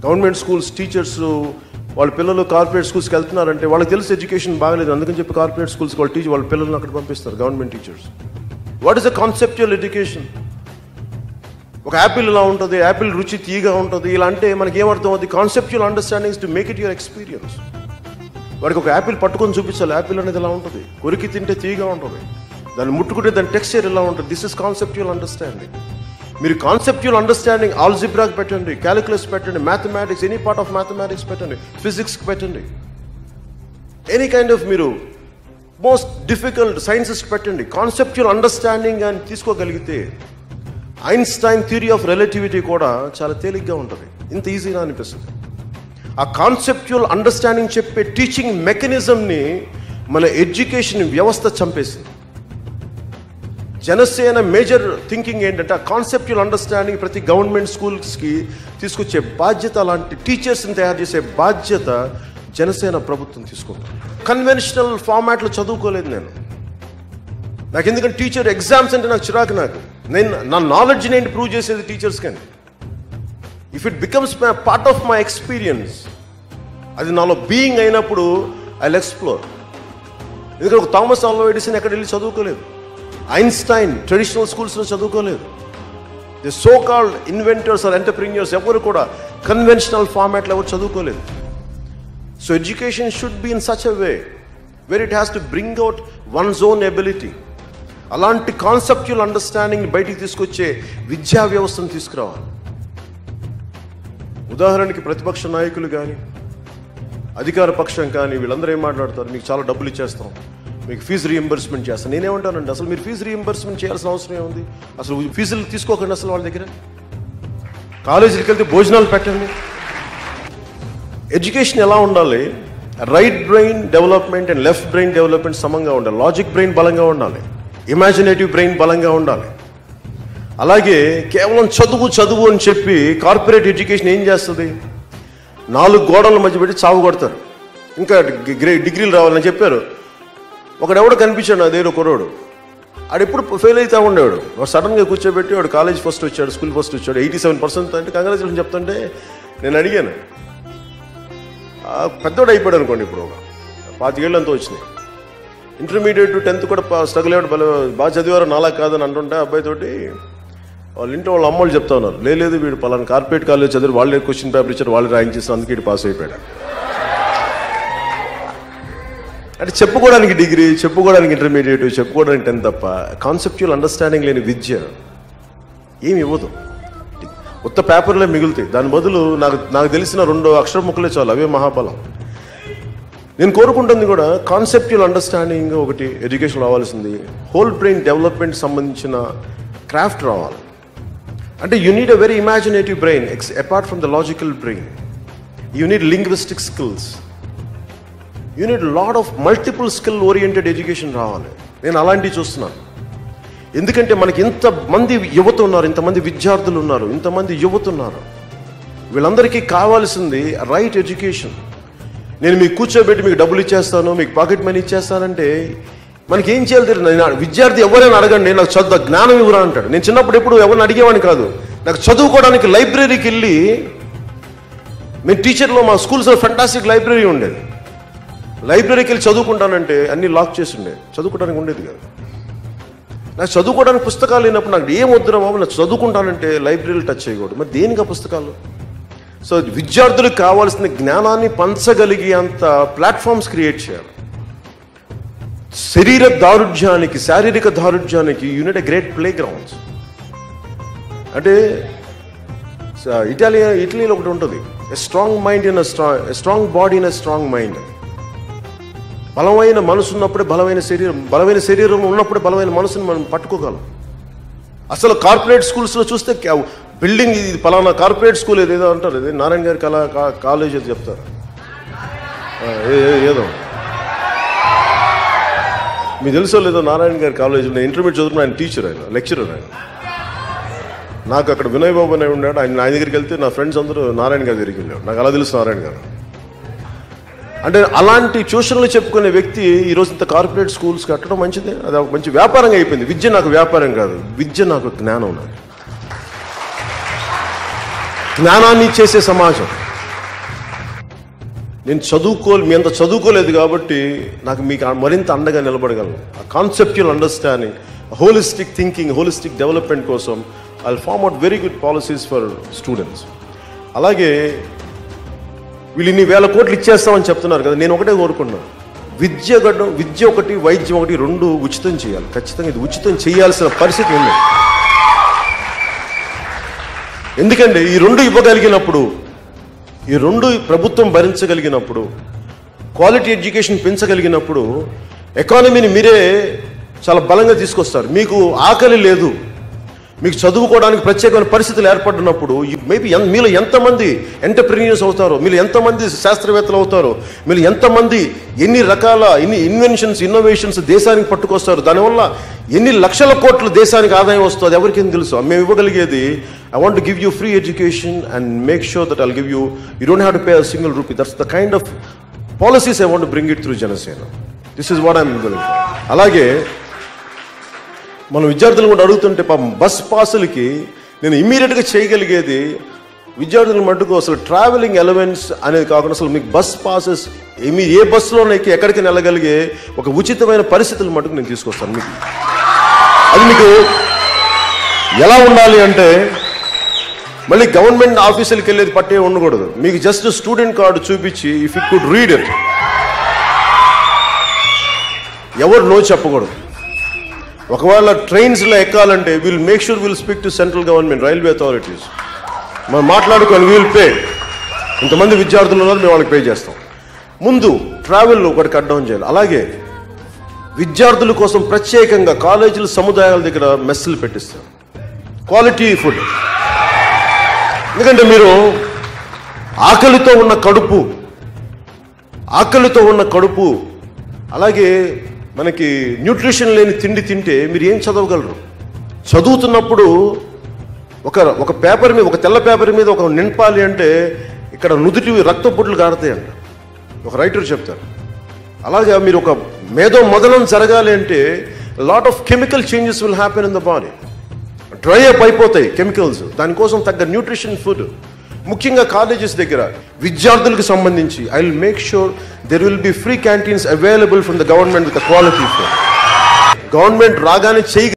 Government schools teachers వాళ్ళ పిల్లలు corporate స్కూల్స్కి వెళ్తున్నారంటే వాళ్ళకి తెలుసు ఎడ్యుకేషన్ బాగలేదు, అందుకని చెప్పి కార్పొరేట్ స్కూల్స్కి వాళ్ళ పిల్లలను అక్కడ పంపిస్తారు government teachers. What is the conceptual education? ఒక యాపిల్ ఇలా ఉంటుంది, యాపిల్ రుచి తీయగా ఉంటుంది, ఇలా అంటే మనకి ఏమర్థం అవుతుంది? Conceptual understandings to make it your experience. వాడికి ఒక యాపిల్ పట్టుకొని చూపించాలి, యాపిల్ అనేది ఇలా ఉంటుంది, కొరికి తింటే తీయగా ఉంటుంది, దాన్ని ముట్టుకుంటే దాని టెక్స్చర్ ఇలా ఉంటుంది. This is conceptual understanding. మీరు కాన్సెప్చువల్ అండర్స్టాండింగ్ ఆల్జిబ్రాకి పెట్టండి, క్యాలిక్యులస్ పెట్టండి, mathematics, any part of mathematics పెట్టండి, ఫిజిక్స్కి పెట్టండి, ఎనీ కైండ్ ఆఫ్ మీరు మోస్ట్ డిఫికల్ట్ సైన్సెస్కి పెట్టండి. కాన్సెప్చువల్ అండర్స్టాండింగ్ అని తీసుకోగలిగితే ఐన్స్టైన్ థియరీ ఆఫ్ రిలేటివిటీ కూడా చాలా తేలిగ్గా ఉంటుంది, ఇంత ఈజీగా అనిపిస్తుంది. ఆ కాన్సెప్చువల్ అండర్స్టాండింగ్ చెప్పే టీచింగ్ మెకానిజంని మన ఎడ్యుకేషన్ వ్యవస్థ చంపేసింది. జనసేన మేజర్ థింకింగ్ ఏంటంటే ఆ కాన్సెప్చువల్ అండర్స్టాండింగ్ ప్రతి గవర్నమెంట్ స్కూల్స్కి తీసుకొచ్చే బాధ్యత, అలాంటి టీచర్స్ని తయారు చేసే బాధ్యత జనసేన ప్రభుత్వం తీసుకుంటుంది. కన్వెన్షనల్ ఫార్మాట్లో చదువుకోలేదు నాకు ఎందుకంటే టీచర్ ఎగ్జామ్స్ అంటే నాకు చిరాకు. నా నాలెడ్జ్ని ఏంటి ప్రూవ్ చేసేది టీచర్స్ కానీ. If it becomes my part of my experience, అది నాలో బీయింగ్ అయినప్పుడు ఐ విల్ ఎక్స్ప్లోర్. ఎందుకంటే ఒక థామస్ ఆల్వా ఎడిసన్ ఎక్కడ వెళ్ళి చదువుకోలేదు, ఐన్స్టైన్ ట్రెడిషనల్ స్కూల్స్లో చదువుకోలేదు, the so called inventors or entrepreneurs ఎవరు కూడా కన్వెన్షనల్ ఫార్మాట్లో ఎవరు చదువుకోలేదు. So education should be in such a way where it has to bring out one's own ability. అలాంటి కాన్సెప్చువల్ అండర్స్టాండింగ్ బయటికి తీసుకొచ్చే విద్యా వ్యవస్థను తీసుకురావాలి. ఉదాహరణకి ప్రతిపక్ష నాయకులు కానీ అధికార పక్షం కానీ వీళ్ళందరూ ఏం మాట్లాడతారు? మీకు చాలా డబ్బులు ఇచ్చేస్తాం, మీకు ఫీజు రీఎంబర్స్మెంట్ చేస్తాం. నేనేమంటానండి, అసలు మీరు ఫీజు రీఎంబర్స్మెంట్ చేయాల్సిన అవసరం ఏముంది? అసలు ఫీజులు తీసుకోకండి అసలు వాళ్ళ దగ్గర. కాలేజీకి వెళ్తే భోజనాలు పెట్టండి. ఎడ్యుకేషన్ ఎలా ఉండాలి? Right brain development and left brain development సమంగా ఉండాలి. లాజిక్ బ్రెయిన్ బలంగా ఉండాలి, ఇమాజినేటివ్ బ్రెయిన్ బలంగా ఉండాలి. అలాగే కేవలం చదువు అని చెప్పి కార్పొరేట్ ఎడ్యుకేషన్ ఏం చేస్తుంది? 4 గోడల మధ్య పెట్టి చావు కొడతారు. ఇంకా డిగ్రీలు రావాలని చెప్పారు. ఒకడెవడో కనిపించాడు, అదేదో కుర్రోడు, ఆడెప్పుడు ఫెయిల్ అవుతా ఉండేవాడు. వాడు సడన్గా కూర్చోబెట్టి వాడు కాలేజ్ ఫస్ట్ వచ్చాడు, స్కూల్ ఫస్ట్ వచ్చాడు, 87% అంటే కంగ్రాచులేషన్ చెప్తుంటే నేను అడిగాను. పెద్దోడు అయిపోయాడు అనుకోండి, ఇప్పుడు ఒక 25 ఏళ్ళు అంతా వచ్చినాయి. ఇంటర్మీడియట్ 10th కూడా స్ట్రగుల్ అయ్యాడు, బాగా చదివారు, నాలా కాదని అంటుంటే అబ్బాయితోటి వాళ్ళ ఇంట్లో వాళ్ళ అమ్మోళ్ళు చెప్తా ఉన్నారు, లేదు వీడు పలానా కార్పొరేట్ కాలేజ్ చదివి వాళ్ళే క్వశ్చన్ పేపర్ ఇచ్చారు, వాళ్ళు రాయించేస్తారు, అందుకే వీడు పాస్ అయిపోయాడు. అంటే చెప్పుకోవడానికి డిగ్రీ, చెప్పుకోవడానికి ఇంటర్మీడియట్, చెప్పుకోవడానికి 10th తప్ప కాన్సెప్చువల్ అండర్స్టాండింగ్ లేని విద్య ఏమి ఇవ్వదు. ఉత్త పేపర్లే మిగులుతాయి. దాని బదులు నాకు తెలిసిన 2 అక్షర ముక్కలే చాలు, అవే మహాబలం. నేను కోరుకుంటుంది కూడా కాన్సెప్చువల్ అండర్స్టాండింగ్ ఒకటి ఎడ్యుకేషన్ రావాల్సింది. హోల్ బ్రెయిన్ డెవలప్మెంట్ సంబంధించిన క్రాఫ్ట్ రావాలి. అంటే you need a very imaginative brain apart from the logical brain. You need linguistic skills, you need lot of multiple skill oriented education రావాలి. నేను అలాంటివి చూస్తున్నాను. ఎందుకంటే మనకి ఇంతమంది యువత ఉన్నారు, ఇంతమంది విద్యార్థులు ఉన్నారు, ఇంతమంది యువత ఉన్నారు. వీళ్ళందరికీ కావాల్సింది రైట్ ఎడ్యుకేషన్. నేను మీకు కూర్చోబెట్టి మీకు డబ్బులు ఇచ్చేస్తాను, మీకు పాకెట్ మనీ ఇచ్చేస్తానంటే మనకి ఏం చేయాలి తెలియదు. విద్యార్థి ఎవరైనా అడగండి, నాకు చదువు జ్ఞానం ఇవ్వరా అంటాడు. నేను చిన్నప్పుడు ఎప్పుడు ఎవరిని అడిగేవాడిని కాదు. నాకు చదువుకోవడానికి లైబ్రరీకి వెళ్ళి, మేము టీచర్లో మా స్కూల్స్లో ఫెంటాస్టిక్ లైబ్రరీ ఉండేది. లైబ్రరీకి వెళ్ళి చదువుకుంటానంటే అన్నీ లాక్ చేసి ఉండేది, చదువుకోవడానికి ఉండేది కాదు. నాకు చదువుకోవడానికి పుస్తకాలు లేనప్పుడు నాకు ఏం వద్దురా బాబు, నాకు చదువుకుంటానంటే లైబ్రరీలు టచ్ చేయకూడదు. మరి దేనికి పుస్తకాలు? సో విద్యార్థులకు కావాల్సిన జ్ఞానాన్ని పంచగలిగే అంత ప్లాట్ఫామ్స్ క్రియేట్ చేయాలి. శారీరక దారుఢ్యానికి you need a great playgrounds. అంటే ఇటలీలో ఒకటి ఉంటుంది, a strong mind in a strong body in a strong mind. బలమైన మనసు ఉన్నప్పుడే బలమైన శరీరం ఉన్నప్పుడే బలమైన మనసుని మనం పట్టుకోగలం. అసలు కార్పొరేట్ స్కూల్స్లో చూస్తే బిల్డింగ్ ఇది పలానా కార్పొరేట్ స్కూల్ ఏదో అంటారు, ఇది నారాయణ గారి కాలేజ్ అని చెప్తారు, ఏదో మీకు తెలుసో లేదో నారాయణ గారి కాలేజ్. నేను ఇంటర్మీడియట్ చదువుకున్న ఆయన టీచర్, ఆయన లెక్చరర్. ఆయన నాకు అక్కడ వినయ్ బాబు అని ఉన్నాడు, ఆయన దగ్గరికి వెళ్తే నా ఫ్రెండ్స్ అందరూ నారాయణ గారి దగ్గరికి వెళ్ళాడు. నాకు అలా తెలుసు నారాయణ గారు. అంటే అలాంటి ట్యూషన్లు చెప్పుకునే వ్యక్తి ఈరోజు ఇంత కార్పొరేట్ స్కూల్స్ కట్టడం మంచిదే. అది ఒక మంచి వ్యాపారంగా అయిపోయింది. విద్య నాకు వ్యాపారం కాదు, విద్య నాకు జ్ఞానం. నాకు జ్ఞానాన్ని ఇచ్చేసే సమాజం. నేను మీ అంత చదువుకోలేదు కాబట్టి నాకు మీకు మరింత అండగా నిలబడగలను. ఆ conceptual understanding, holistic thinking, holistic development కోసం I form out very good policies for students. అలాగే వీళ్ళు ఇన్ని వేల కోట్లు ఇచ్చేస్తామని చెప్తున్నారు కదా, నేను ఒకటే కోరుకున్నాను, విద్య ఒకటి, వైద్యం ఒకటి, రెండు ఉచితం చేయాలి. ఖచ్చితంగా ఇది ఉచితం చేయాల్సిన పరిస్థితి ఉంది. ఎందుకంటే ఈ రెండు ఇవ్వగలిగినప్పుడు, ఈ రెండు ప్రభుత్వం భరించగలిగినప్పుడు, క్వాలిటీ ఎడ్యుకేషన్ పెంచగలిగినప్పుడు ఎకానమీని మీరే చాలా బలంగా తీసుకొస్తారు. మీకు ఆకలి లేదు, మీకు చదువుకోవడానికి ప్రత్యేకమైన పరిస్థితులు ఏర్పడినప్పుడు మేబీ మీలో ఎంతమంది ఎంటర్ప్రెన్యూర్స్ అవుతారో, మీరు ఎంతమంది శాస్త్రవేత్తలు అవుతారో, మీరు ఎంతమంది ఎన్ని రకాల ఇన్నోవేషన్స్ దేశానికి పట్టుకొస్తారు, దానివల్ల ఎన్ని లక్షల కోట్ల దేశానికి ఆదాయం వస్తుంది ఎవరికేం తెలుసు. మేము ఇవ్వగలిగేది I want to give you free education and make sure that I'll give you don't have to pay a single rupee. That's the kind of policies I want to bring it through Janasena. This is what I'm willing for. అలాగే మనం విద్యార్థులు కూడా అడుగుతుంటే పాపం bus పాసులకి నేను ఇమ్మీడియట్గా చేయగలిగేది, విద్యార్థుల మటుకు అసలు ట్రావెలింగ్ అలవెన్స్ అనేది కాకుండా అసలు మీకు బస్ పాసెస్ మీరు ఏ బస్సులోనే ఎక్కడికి వెళ్ళగలిగే ఒక ఉచితమైన పరిస్థితుల మటుకు నేను తీసుకొస్తాను. మీకు అది మీకు ఎలా ఉండాలి అంటే మళ్ళీ గవర్నమెంట్ ఆఫీసులకు వెళ్ళేది పట్టే ఉండకూడదు. మీకు జస్ట్ స్టూడెంట్ కార్డు చూపించి if you could read it, ఎవరు నో చెప్పకూడదు. ఒకవేళ ట్రైన్స్లో ఎక్కాలంటే we'll make sure we'll speak to central government, railway authorities, మనం మాట్లాడుకొని విల్ పే. ఇంతమంది విద్యార్థులు ఉన్నారు, మేము వాళ్ళకి పే చేస్తాం. ముందు ట్రావెల్ ఒకటి కట్ డౌన్ చేయాలి. అలాగే విద్యార్థుల కోసం ప్రత్యేకంగా కాలేజీల సముదాయాల దగ్గర మెస్సులు పెట్టిస్తారు, క్వాలిటీ ఫుడ్. ఎందుకంటే మీరు ఆకలితో ఉన్న కడుపు అలాగే మనకి న్యూట్రిషన్ లేని తిండి తింటే మీరు ఏం చదవగలరు? చదువుతున్నప్పుడు ఒక పేపర్ మీద, ఒక తెల్ల పేపర్ మీద ఒక నింపాలి అంటే ఇక్కడ నుదుటి రక్తపొట్లు కారుతాయంట, ఒక రైటర్ చెప్తారు. అలాగే మీరు ఒక మేధో మదనం జరగాలి అంటే lot of chemical changes will happen in the body. Dry up అయిపోతాయి కెమికల్స్, దానికోసం తగ్గ న్యూట్రిషన్ ఫుడ్. ముఖ్యంగా కాలేజెస్ దగ్గర విద్యార్థులకు సంబంధించి I will make sure there will be free canteens available from the government with quality food. Government రాగానే